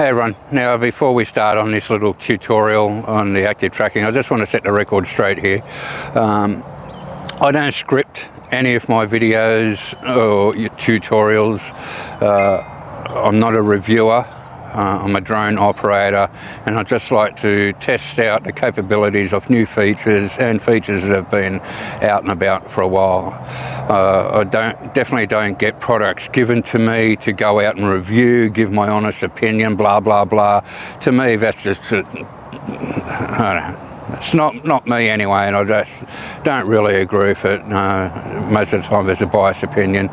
Hey everyone, now before we start on this little tutorial on the active tracking, I just want to set the record straight here. I don't script any of my videos or tutorials. I'm not a reviewer. I'm a drone operator, and I just like to test out the capabilities of new features and features that have been out and about for a while. I definitely don't get products given to me to go out and review, give my honest opinion, blah blah blah. To me, that's just I don't know. It's not me anyway, and I just don't really agree with it. Most of the time, there's a biased opinion,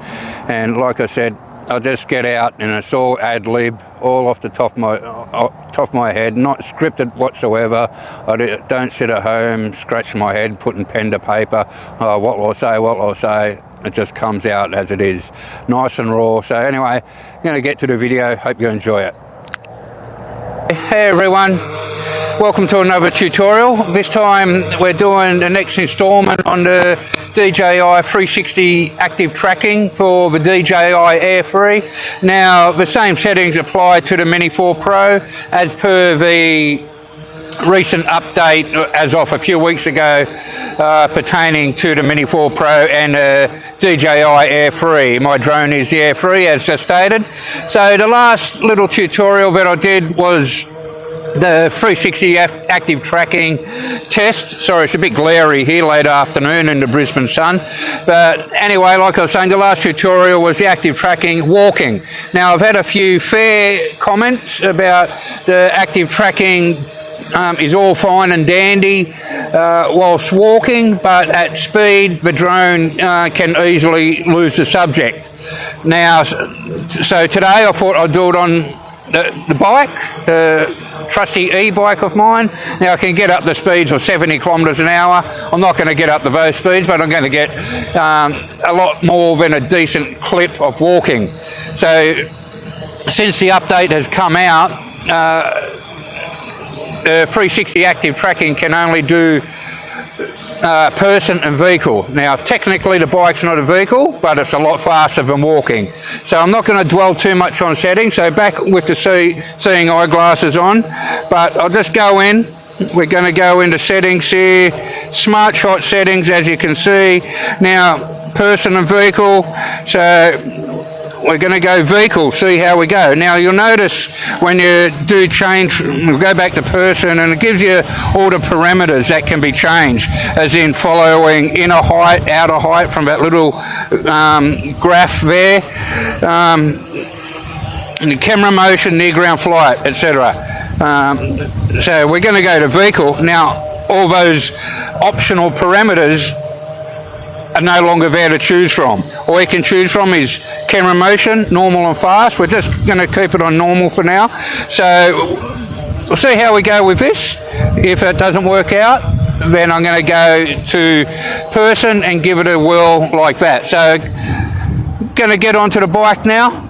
and like I said, I'll just get out and it's all ad lib, all off the top of my head, not scripted whatsoever. I don't sit at home scratching my head, putting pen to paper. What will I say? It just comes out as it is, nice and raw. So anyway, I'm going to get to the video. Hope you enjoy it. Hey everyone, welcome to another tutorial. This time we're doing the next installment on the DJI 360 active tracking for the DJI Air 3. Now the same settings apply to the Mini 4 Pro as per the recent update as of a few weeks ago pertaining to the Mini 4 Pro and DJI Air 3. My drone is the Air 3 as just stated. So the last little tutorial that I did was the 360 active tracking test. Sorry, it's a bit glary here late afternoon in the Brisbane sun. But anyway, like I was saying, the last tutorial was the active tracking walking. Now, I've had a few fair comments about the active tracking is all fine and dandy whilst walking, but at speed, the drone can easily lose the subject. Now, so today I thought I'd do it on the bike, the trusty e-bike of mine. Now I can get up the speeds of 70 kilometres an hour. I'm not going to get up to those speeds, but I'm going to get a lot more than a decent clip of walking. So since the update has come out, the 360 active tracking can only do person and vehicle. Now technically the bike's not a vehicle, but it's a lot faster than walking. So I'm not going to dwell too much on settings, so back with the seeing eyeglasses on, but I'll just go in. We're going to go into settings here, smart shot settings, as you can see. Now person and vehicle, so we're going to go vehicle, see how we go. Now you'll notice when you do change, we'll go back to person, and it gives you all the parameters that can be changed, as in following inner height, outer height from that little graph there, and the camera motion, near ground flight, etc. So we're going to go to vehicle. Now all those optional parameters are no longer there to choose from. All we can choose from is camera motion, normal and fast. We're just going to keep it on normal for now. So we'll see how we go with this. If it doesn't work out, then I'm going to go to person and give it a whirl like that. So going to get onto the bike now.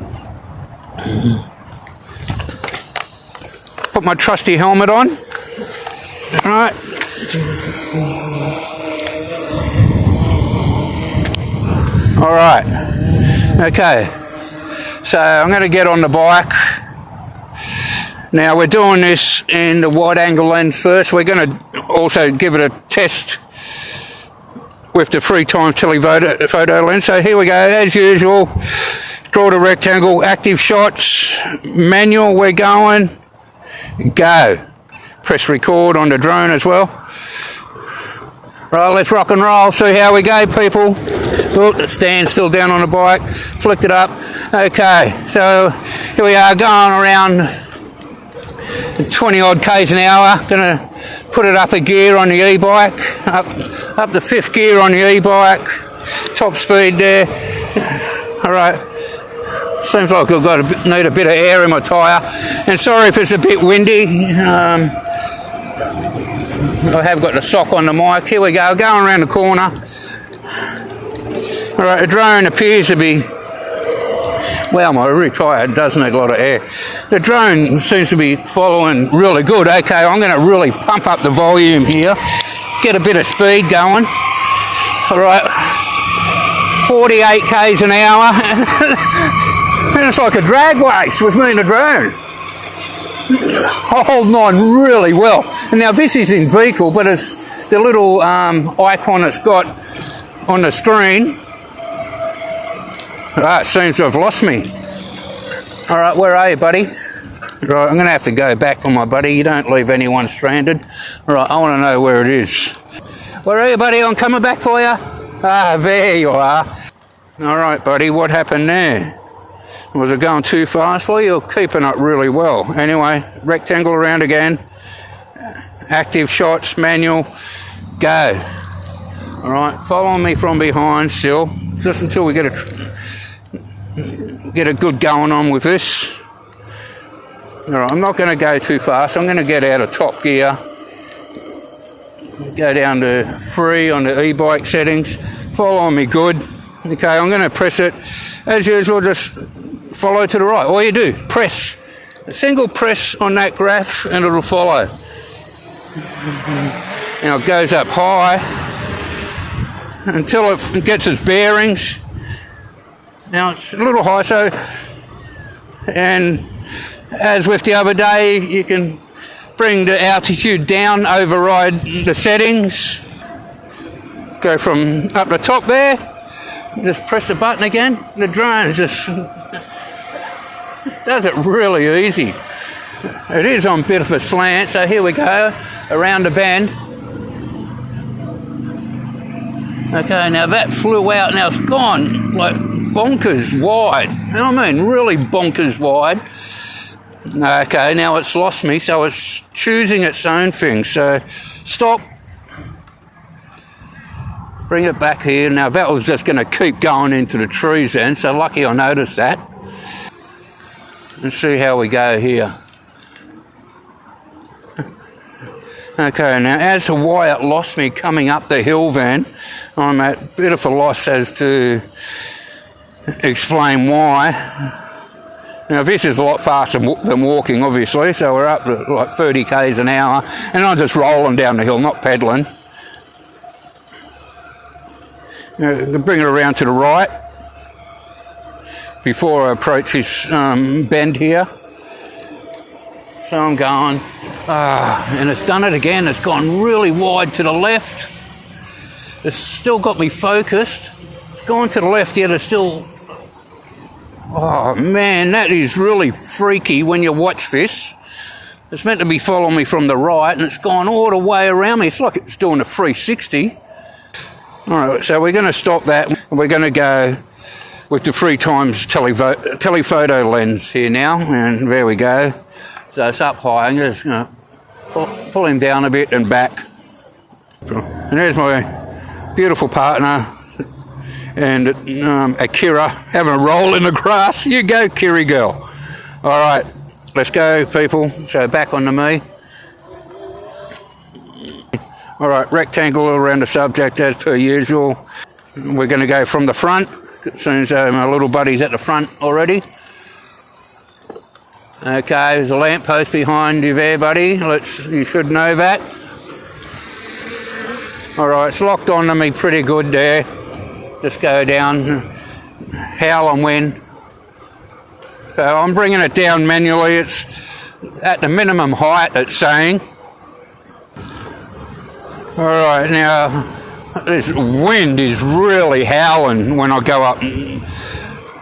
Put my trusty helmet on. All right. All right, okay, so I'm going to get on the bike. Now we're doing this in the wide angle lens first. We're going to also give it a test with the 3x telephoto lens. So here we go, as usual, draw the rectangle, active shots, manual, we're going, go. Press record on the drone as well. Right, let's rock and roll, see how we go, people. Oh, the stand's still down on the bike, flicked it up. Okay, so here we are going around 20 odd k's an hour. Gonna put it up a gear on the e-bike, up the 5th gear on the e-bike, top speed there. All right, seems like I've need a bit of air in my tyre. And sorry if it's a bit windy. I have got the sock on the mic. Here we go, going around the corner. All right, the drone appears to be, well, my rear tyre does need a lot of air. The drone seems to be following really good. Okay, I'm going to really pump up the volume here, get a bit of speed going. All right, 48 k's an hour. And it's like a drag race with me and the drone. holding on really well. And now this is in vehicle, but it's the little icon it's got on the screen. It seems to have lost me. All right, where are you, buddy? Right, I'm going to have to go back on my buddy. You don't leave anyone stranded. All right, I want to know where it is. Where are you, buddy? I'm coming back for you. There you are. All right, buddy, what happened there? Was it going too fast for you? You're keeping up really well. Anyway, rectangle around again. Active shots, manual, go. All right, follow me from behind still, just until we get a good going on with this. All right, I'm not going to go too fast. I'm going to get out of top gear. Go down to 3 on the e-bike settings. Follow me good. Okay, I'm going to press it. As usual, just follow to the right. All you do, press. A single press on that graph and it'll follow. Now it goes up high until it gets its bearings. Now it's a little high, so, and as with the other day, you can bring the altitude down, override the settings. Go from up the top there, just press the button again. The drone just does it really easy. It is on a bit of a slant, so here we go, around the bend. Okay, now that flew out, now it's gone like bonkers wide. You know what I mean? Really bonkers wide. Okay, now it's lost me, so it's choosing its own thing. So stop. Bring it back here. Now that was just going to keep going into the trees then, so lucky I noticed that. Let's see how we go here. Okay, now as to why it lost me coming up the hill then, I'm at a bit of a loss as to explain why. Now this is a lot faster than walking obviously, so we're up to like 30 k's an hour and I'm just rolling down the hill, not pedalling. Now, bring it around to the right before I approach this bend here. So I'm going, and it's done it again. It's gone really wide to the left. It's still got me focused. It's gone to the left yet it's still... Oh man, that is really freaky when you watch this. It's meant to be following me from the right and it's gone all the way around me. It's like it's doing a 360. Alright, so we're going to stop that. We're going to go with the 3 times telephoto lens here now. And there we go. So it's up high. I'm just going to pull him down a bit and back. And there's my beautiful partner. And Akira having a roll in the grass. You go, Kiri girl. All right, let's go, people. So back onto me. All right, rectangle around the subject as per usual. We're going to go from the front, as soon as my little buddy's at the front already. Okay, there's a lamppost behind you there, buddy. You should know that. All right, it's locked onto me pretty good there. Just go down, howl and win. So I'm bringing it down manually. It's at the minimum height, it's saying. All right, now this wind is really howling when I go up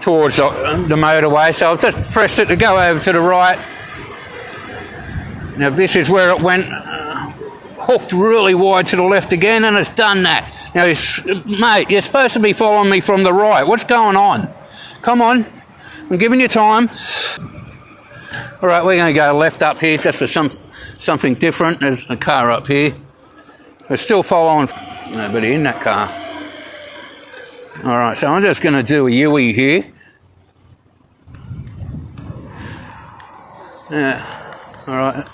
towards the motorway. So I've just pressed it to go over to the right. Now this is where it went, hooked really wide to the left again, and it's done that. Now, mate, you're supposed to be following me from the right. What's going on? Come on. I'm giving you time. All right, we're going to go left up here just for something different. There's a car up here. We're still following nobody in that car. All right, so I'm just going to do a U-E here. Yeah. All right.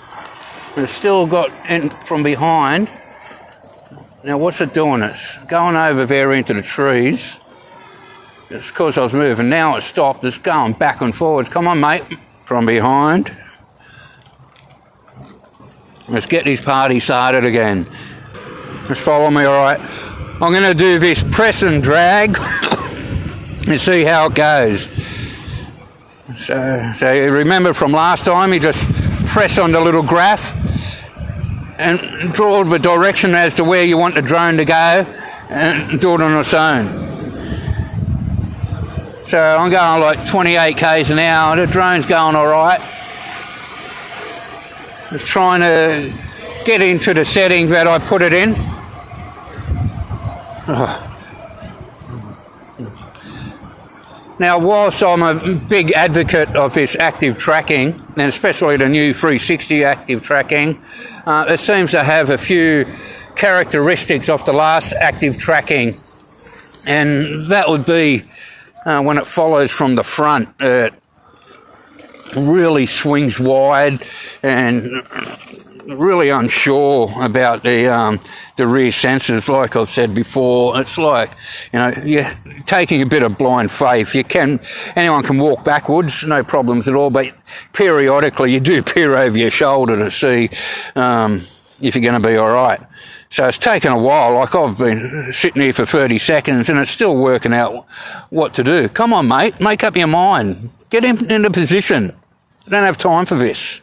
It's still got in from behind. Now what's it doing? It's going over there into the trees. It's because I was moving. Now it's stopped. It's going back and forwards. Come on, mate. From behind. Let's get this party started again. Just follow me, all right? I'm going to do this press and drag and see how it goes. So you remember from last time, you just press on the little graph and draw the direction as to where you want the drone to go and do it on its own. So I'm going like 28 k's an hour, the drone's going alright. It's trying to get into the settings that I put it in. Now, whilst I'm a big advocate of this active tracking, and especially the new 360 active tracking, it seems to have a few characteristics of the last active tracking, and that would be when it follows from the front, it really swings wide and really unsure about the rear sensors. Like I said before, it's like, you know, you're taking a bit of blind faith. Anyone can walk backwards, no problems at all, but periodically you do peer over your shoulder to see if you're going to be all right. So it's taken a while. Like, I've been sitting here for 30 seconds and it's still working out what to do. Come on, mate, make up your mind. Get into position. I don't have time for this.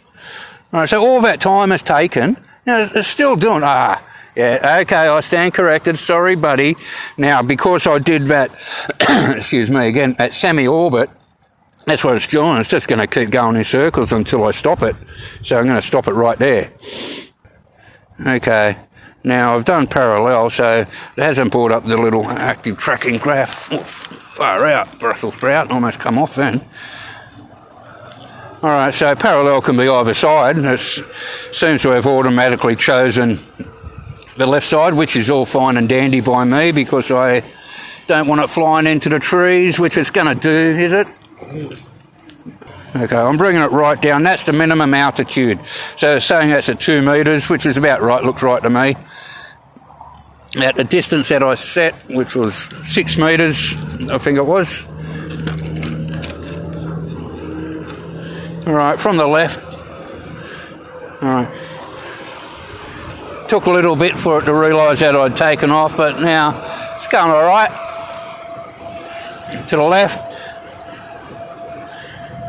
All right, so all that time has taken, you know, it's still doing, yeah, okay, I stand corrected, sorry buddy. Now, because I did that, excuse me again, at semi-orbit, that's what it's doing. It's just going to keep going in circles until I stop it. So I'm going to stop it right there. Okay, now I've done parallel, so it hasn't brought up the little active tracking graph. Oh, far out, Brussels sprout, almost come off then. Alright, so parallel can be either side. It seems to have automatically chosen the left side, which is all fine and dandy by me because I don't want it flying into the trees, which it's going to do, is it? Okay, I'm bringing it right down. That's the minimum altitude. So it's saying that's at 2 metres, which is about right, looks right to me. At the distance that I set, which was 6 metres, I think it was. Alright, from the left. Alright. Took a little bit for it to realise that I'd taken off, but now it's going alright. To the left.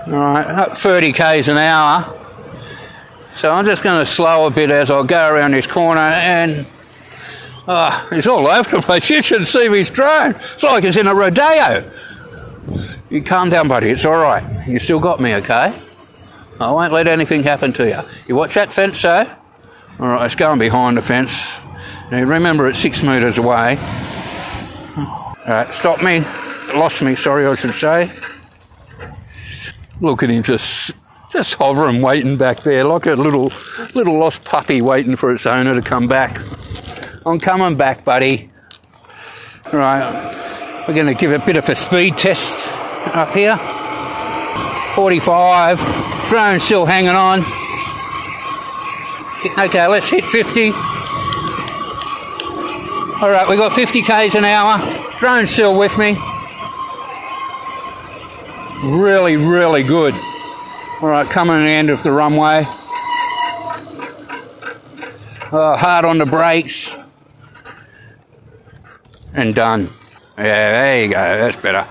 Alright, up 30 k's an hour. So I'm just going to slow a bit as I go around this corner, and it's all over the place. You should see this drone. It's like it's in a rodeo. You calm down, buddy, it's alright. You still got me, okay? I won't let anything happen to you. You watch that fence, though? Alright, it's going behind the fence. Now remember, it's 6 metres away. Alright, stop me. Lost me, sorry, I should say. Look at him just hovering, waiting back there, like a little lost puppy waiting for its owner to come back. I'm coming back, buddy. Right, we're going to give it a bit of a speed test up here. 45. Drone's still hanging on. Okay, let's hit 50. Alright, we got 50 k's an hour. Drone's still with me. Really, really good. Alright, coming to the end of the runway. Hard on the brakes. And done. Yeah, there you go, that's better.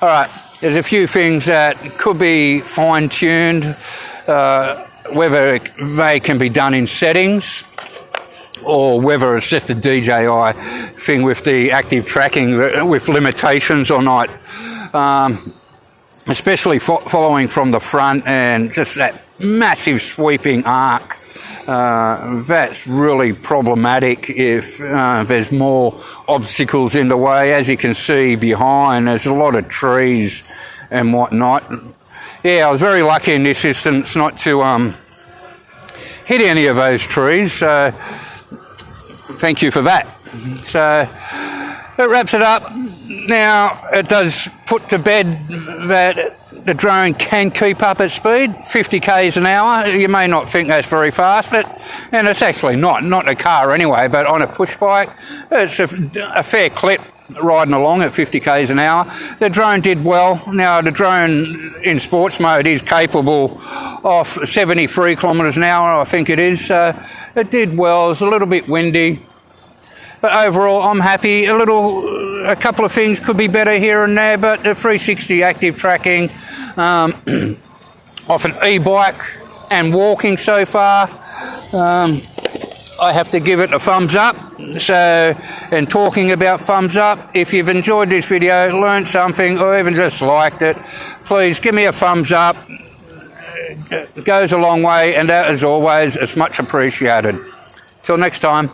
Alright. There's a few things that could be fine-tuned, whether they can be done in settings or whether it's just a DJI thing with the active tracking with limitations or not. Especially following from the front and just that massive sweeping arc. That's really problematic if there's more obstacles in the way. As you can see behind, there's a lot of trees and whatnot. Yeah, I was very lucky in this instance not to hit any of those trees, so thank you for that. So that wraps it up. Now it does put to bed that the drone can keep up its speed, 50 k's an hour. You may not think that's very fast, and it's actually not a car anyway, but on a push bike, it's a fair clip riding along at 50 k's an hour. The drone did well. Now the drone in sports mode is capable of 73 kilometres an hour, I think it is. So it did well. It's a little bit windy. But overall, I'm happy. A couple of things could be better here and there, but the 360 active tracking off an e-bike and walking so far, I have to give it a thumbs up. So, and talking about thumbs up, if you've enjoyed this video, learned something, or even just liked it, please give me a thumbs up. It goes a long way, and that, as always, is much appreciated. Till next time.